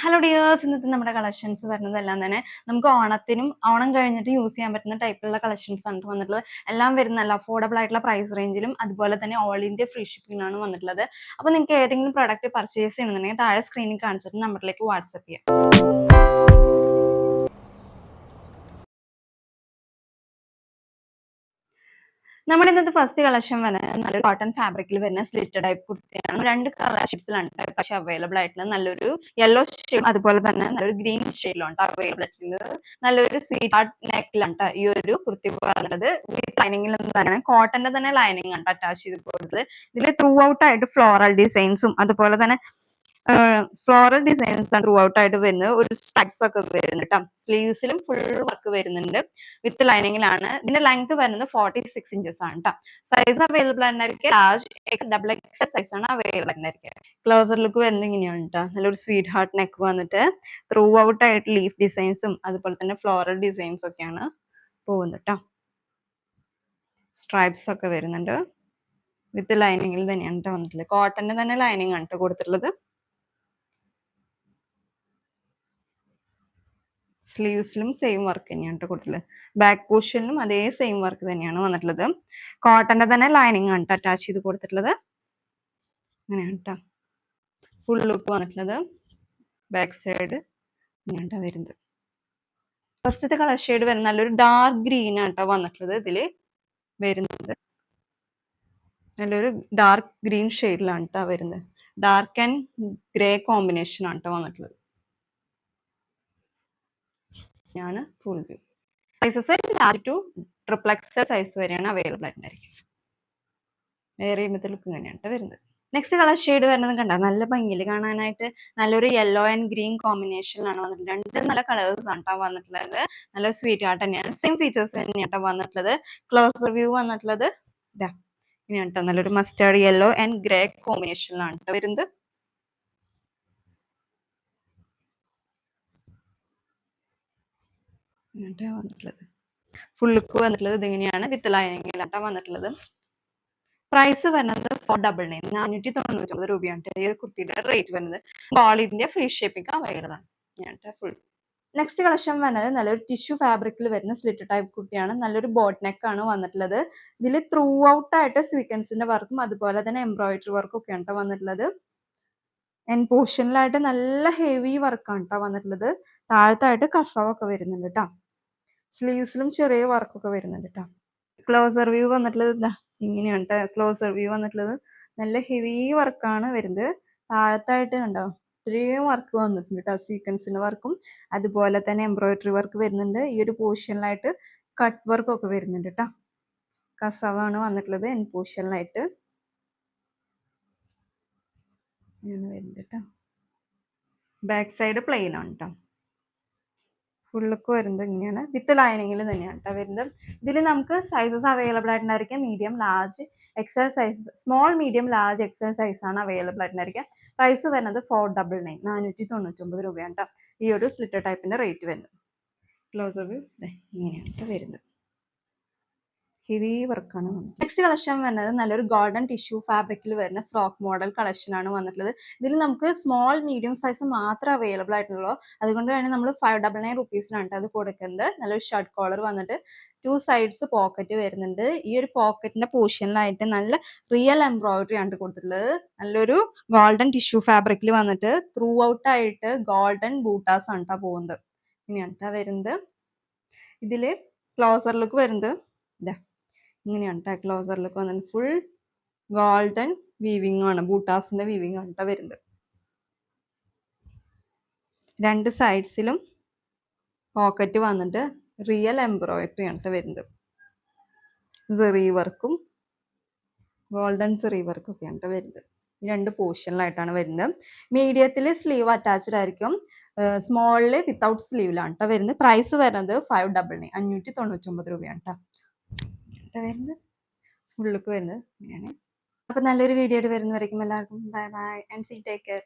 Hello dears, ഇന്നത്തെ നമ്മുടെ collections വരുന്നതെല്ലാം തന്നെ നമുക്ക് ഓണം കഴിഞ്ഞിട്ട് യൂസ് ചെയ്യാൻ പറ്റുന്ന ടൈപ്പിലുള്ള കളക്ഷൻസ് ആണ് വന്നിട്ടുള്ളത്. എല്ലാം വരുന്ന നല്ല അഫോർഡബിൾ ആയിട്ടുള്ള പ്രൈസ് റേഞ്ചിലും അതുപോലെ തന്നെ ഓൾ ഇന്ത്യ ഫ്രീ ഷിപ്പിംഗിലാണ് വന്നിട്ടുള്ളത്. അപ്പോൾ നിങ്ങൾക്ക് ഏതെങ്കിലും പ്രൊഡക്റ്റ് പർച്ചേസ് ചെയ്യണമെന്നുണ്ടെങ്കിൽ താഴെ സ്ക്രീനിൽ കാണിച്ചിട്ട് നമ്പറിലേക്ക് വാട്സപ്പ് ചെയ്യാം. നമ്മുടെ ഇന്നത്തെ ഫസ്റ്റ് കളക്ഷൻ വരുന്നത് നല്ലൊരു കോട്ടൺ ഫാബ്രിക്കിൽ വരുന്ന സ്ലിറ്റ് ടൈപ്പ് കുർത്തിയാണ്. 2 കളർ ഷെയ്ഡ്സിലാണ് പക്ഷെ അവൈലബിൾ ആയിട്ടുള്ളത്. നല്ലൊരു യെല്ലോ ഷെയ്ഡ് അതുപോലെ തന്നെ നല്ലൊരു ഗ്രീൻ ഷെയ്ഡിലാണ് അവൈലബിൾ ആയിട്ടുള്ളത്. നല്ലൊരു സ്വീറ്റ് ഹാർട്ട് നെക്കിലാണ് ഈ ഒരു കുർത്തി പറയുന്നത്. വിത്ത് ലൈനിങ്ങിൽ തന്നെ കോട്ടന്റെ തന്നെ ലൈനിങ് ആണ് അറ്റാച്ച് ചെയ്ത് കൊടുത്തത്. ഇതിൽ ത്രൂ ഔട്ട് ആയിട്ട് ഫ്ലോറൽ ഡിസൈൻസും അതുപോലെ തന്നെ ഫ്ലോറൽ ഡിസൈൻസ് ആണ് ത്രൂ ഔട്ട് ആയിട്ട് വരുന്നത്. ഒരു സ്ട്രൈപ്സ് ഒക്കെ വരുന്നുണ്ട് കേട്ടോ. സ്ലീവ്സിലും ഫുൾ വർക്ക് വരുന്നുണ്ട്. വിത്ത് ലൈനിങ്ങിലാണ്. ഇതിന്റെ ലെങ്ത് വരുന്നത് 46 ഇഞ്ചസ് ആണ് കേട്ടോ. സൈസ് അവൈലബിൾ ആയിരിക്കും. ലാർജ് ഡബിൾ എക്സൽ സൈസ് ആണ് അവൈലബിൾ ആയിരിക്കും. ക്ലോസർ ലുക്ക് വരുന്നത് ഇങ്ങനെയാണ് കേട്ടോ. നല്ലൊരു സ്വീറ്റ് ഹാർട്ട് നെക്ക് വന്നിട്ട് ത്രൂ ഔട്ട് ആയിട്ട് ലീഫ് ഡിസൈൻസും അതുപോലെ തന്നെ ഫ്ലോറൽ ഡിസൈൻസ് ഒക്കെയാണ് പോകുന്നത് കേട്ടോ. സ്ട്രൈപ്സ് ഒക്കെ വരുന്നുണ്ട്. വിത്ത് ലൈനിങ്ങിൽ തന്നെയാണ് കേട്ടോ വന്നിട്ടുള്ളത്. കോട്ടന്റെ തന്നെ ലൈനിങ് ആണ് കേട്ടോ കൊടുത്തിട്ടുള്ളത്. സ്ലീവ്സിലും സെയിം വർക്ക് തന്നെയാണ് കേട്ടോ കൊടുത്തിട്ടുള്ളത്. ബാക്ക് പോർഷനിലും അതേ സെയിം വർക്ക് തന്നെയാണ് വന്നിട്ടുള്ളത്. കോട്ടന്റെ തന്നെ ലൈനിങ് ആണ് കേട്ടോ അറ്റാച്ച് ചെയ്ത് കൊടുത്തിട്ടുള്ളത്. അങ്ങനെയാണ് കേട്ടോ ഫുൾ ലുക്ക് വന്നിട്ടുള്ളത്. ബാക്ക് സൈഡ് ഇങ്ങനെയാണ് വരുന്നത്. ഫസ്റ്റത്തെ കളർ ഷെയ്ഡ് വരുന്ന നല്ലൊരു ഡാർക്ക് ഗ്രീൻ ആണ് കേട്ടോ വന്നിട്ടുള്ളത്. ഇതിൽ വരുന്നത് നല്ലൊരു ഡാർക്ക് ഗ്രീൻ ഷെയ്ഡിലാണ് കേട്ടോ വരുന്നത്. ഡാർക്ക് ആൻഡ് ഗ്രേ കോമ്പിനേഷൻ ആണ് കേട്ടോ വന്നിട്ടുള്ളത്. ആണ് full view. Sizes large two triple XL size വരെയാണ് അവൈലബിൾ ആയിട്ടുണ്ടായിരിക്കും. വേറെ ചെയ്യുമ്പോൾ ലുക്ക് ഇങ്ങനെയാണ് വരുന്നത്. നെക്സ്റ്റ് കളർ ഷെയ്ഡ് വരുന്നത് കണ്ട നല്ല ഭംഗിയിൽ കാണാനായിട്ട് നല്ലൊരു യെല്ലോ ആൻഡ് ഗ്രീൻ കോമ്പിനേഷനിലാണ് വന്നിട്ടുള്ളത്. രണ്ട് നല്ല കളേഴ്സ് ആണ് കേട്ടോ വന്നിട്ടുള്ളത്. നല്ല സ്വീറ്റ് ആയിട്ട് തന്നെയാണ്. സെയിം ഫീച്ചേഴ്സ് തന്നെയാണ് കേട്ടോ വന്നിട്ടുള്ളത്. ക്ലോസർ വ്യൂ വന്നിട്ടുള്ളത് ഇതാ ഇങ്ങനെയാണ് കേട്ടോ. നല്ലൊരു മസ്റ്റാർഡ് യെല്ലോ ആൻഡ് ഗ്രേ കോമ്പിനേഷനിലാണ് കേട്ടോ വരുന്നത്. വന്നിട്ടുള്ളത് ഫുൾ ലുക്ക് വന്നിട്ടുള്ളത് ഇതിങ്ങനെയാണ്. വിത്ത് ലൈനിങ്ങിലാട്ടോ വന്നിട്ടുള്ളത്. പ്രൈസ് വരുന്നത് 499 499 രൂപയാണ് ഈ ഒരു കുർത്തിയുടെ റേറ്റ് വരുന്നത്. All India free shipping available ആണ്. ഫുൾ നെക്സ്റ്റ് കളക്ഷൻ വരുന്നത് നല്ലൊരു ടിഷ്യൂ ഫാബ്രിക്കിൽ വരുന്ന സ്ലിറ്റ് ടൈപ്പ് കുർത്തിയാണ്. നല്ലൊരു ബോട്ട് നെക്ക് ആണ് വന്നിട്ടുള്ളത്. ഇതിൽ ത്രൂ ഔട്ട് ആയിട്ട് സ്വീക്വൻസിന്റെ വർക്കും അതുപോലെ തന്നെ എംബ്രോയിഡറി വർക്കും ഒക്കെയാണ് കേട്ടോ വന്നിട്ടുള്ളത്. എൻഡ് പോർഷനിലായിട്ട് നല്ല ഹെവി വർക്കാണ് കേട്ടോ വന്നിട്ടുള്ളത്. താഴത്തായിട്ട് കസവൊക്കെ വരുന്നുണ്ട് കേട്ടോ. സ്ലീവ്സിലും ചെറിയ വർക്കൊക്കെ വരുന്നുണ്ട് കേട്ടോ. ക്ലോസർ വ്യൂ വന്നിട്ടുള്ളത് ഇതാ ഇങ്ങനെയാണ് കേട്ടോ. ക്ലോസർ വ്യൂ വന്നിട്ടുള്ളത് നല്ല ഹെവി വർക്കാണ് വരുന്നത്. താഴത്തായിട്ട് കണ്ടോ ഇത്രയും വർക്ക് വന്നിട്ടുണ്ട് കേട്ടോ. സീക്വൻസിന്റെ വർക്കും അതുപോലെ തന്നെ എംബ്രോയിഡറി വർക്ക് വരുന്നുണ്ട്. ഈ ഒരു പോർഷനിലായിട്ട് കട്ട് വർക്കൊക്കെ വരുന്നുണ്ട് കേട്ടോ. കസവാണ് വന്നിട്ടുള്ളത് എൻ പോർഷനിലായിട്ട് ഇങ്ങനെ വരുന്നത് കേട്ടോ. ബാക്ക് സൈഡ് പ്ലെയിൻ ആണ് കേട്ടോ. ഫുൾ ലുക്ക് വരുന്നത് ഇങ്ങനെയാണ്. വിത്ത് ലൈനിങ്ങിൽ തന്നെയാണ് കേട്ടോ വരുന്നത്. ഇതിൽ നമുക്ക് സൈസസ് അവൈലബിൾ ആയിട്ടുണ്ടായിരിക്കും. Medium, large, XL size, small, medium, large, XL size ആണ് അവൈലബിൾ ആയിട്ടുണ്ടായിരിക്കും. പ്രൈസ് വരുന്നത് 499 499 രൂപയാണ് കേട്ടോ ഈ ഒരു സ്ലിറ്റർ ടൈപ്പിന്റെ റേറ്റ് വരുന്നത്. ക്ലോസർ വ്യൂ ഇങ്ങനെയാണ് വരുന്നത്. ഹെവി വർക്കാണ് വന്നത്. നെക്സ്റ്റ് കളക്ഷൻ വരുന്നത് നല്ലൊരു ഗോൾഡൻ ടിഷ്യൂ ഫാബ്രിക്കിൽ വരുന്ന ഫ്രോക്ക് മോഡൽ കളക്ഷൻ ആണ് വന്നിട്ടുള്ളത്. ഇതിൽ നമുക്ക് സ്മോൾ, മീഡിയം സൈസ് മാത്രമേ അവൈലബിൾ ആയിട്ടുള്ളൂ. അതുകൊണ്ട് തന്നെ നമ്മൾ 599 റുപ്പീസിനാണ് അത് കൊടുക്കുന്നത്. നല്ലൊരു ഷർട്ട് കോളർ വന്നിട്ട് 2 സൈഡ്സ് പോക്കറ്റ് വരുന്നുണ്ട്. ഈ ഒരു പോക്കറ്റിന്റെ പോർഷനിലായിട്ട് നല്ല റിയൽ എംബ്രോയിഡറി ആണ് കൊടുത്തിട്ടുള്ളത്. നല്ലൊരു ഗോൾഡൻ ടിഷ്യൂ ഫാബ്രിക്കിൽ വന്നിട്ട് ത്രൂ ഔട്ട് ആയിട്ട് ഗോൾഡൻ ബൂട്ടാസ് ആണ് കേട്ടോ പോകുന്നത്. ഇങ്ങനെയാണ് വരുന്നത്. ഇതില് ക്ലോസർ ലുക്ക് വരുന്നത് ഇതാ ഇങ്ങനെയാണ് കേട്ടോ. ക്ലോസർ ലുക്ക് വന്നിട്ട് ഫുൾ ഗോൾഡൻ വീവിംഗ് ആണ്. ബൂട്ടാസിന്റെ വീവിംഗ് ആണ് കേട്ടോ വരുന്നത്. രണ്ട് സൈഡ്സിലും പോക്കറ്റ് വന്നിട്ട് റിയൽ എംബ്രോയിഡറി ആണ് കേട്ടോ വരുന്നത്. സെറി വർക്കും ഗോൾഡൻ സെറി വർക്കും ഒക്കെയാണ് കേട്ടോ വരുന്നത്. ഈ രണ്ട് പോർഷനിലായിട്ടാണ് വരുന്നത്. മീഡിയത്തിൽ സ്ലീവ് അറ്റാച്ച്ഡ് ആയിരിക്കും. സ്മോളില് വിത്തൗട്ട് സ്ലീവിലാണ് കേട്ടോ വരുന്നത്. പ്രൈസ് വരുന്നത് 599 599 രൂപയാണ് കേട്ടോ വരുന്നത്. ഫുൾ ലുക്ക് വരുന്നത് ഇങ്ങനെയാണ്. അപ്പൊ നല്ലൊരു വീഡിയോ ആയിട്ട് വരുന്നവരേക്കും എല്ലാവർക്കും bye bye and see take care.